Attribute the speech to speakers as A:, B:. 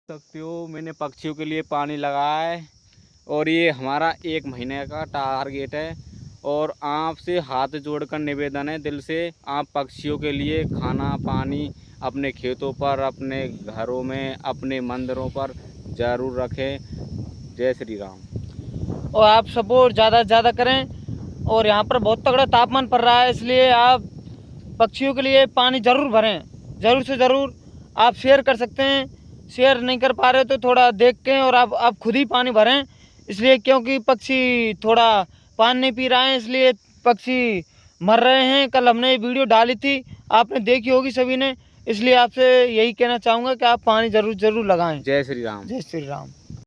A: सकते हो मैंने पक्षियों के लिए पानी लगाया है और ये हमारा 1 महीने का टारगेट है। और आपसे हाथ जोड़कर निवेदन है दिल से, आप पक्षियों के लिए खाना पानी अपने खेतों पर, अपने घरों में, अपने मंदिरों पर ज़रूर रखें। जय श्री राम।
B: और आप सपोर्ट ज़्यादा से ज़्यादा करें। और यहाँ पर बहुत तगड़ा तापमान पड़ रहा है, इसलिए आप पक्षियों के लिए पानी ज़रूर भरें, ज़रूर से ज़रूर। आप शेयर कर सकते हैं, शेयर नहीं कर पा रहे तो थोड़ा देख के और आप खुद ही पानी भरें, इसलिए क्योंकि पक्षी थोड़ा पानी नहीं पी रहे हैं, इसलिए पक्षी मर रहे हैं। कल हमने ये वीडियो डाली थी, आपने देखी होगी सभी ने, इसलिए आपसे यही कहना चाहूँगा कि आप पानी ज़रूर लगाएं।
A: जय श्री राम।
B: जय श्री राम।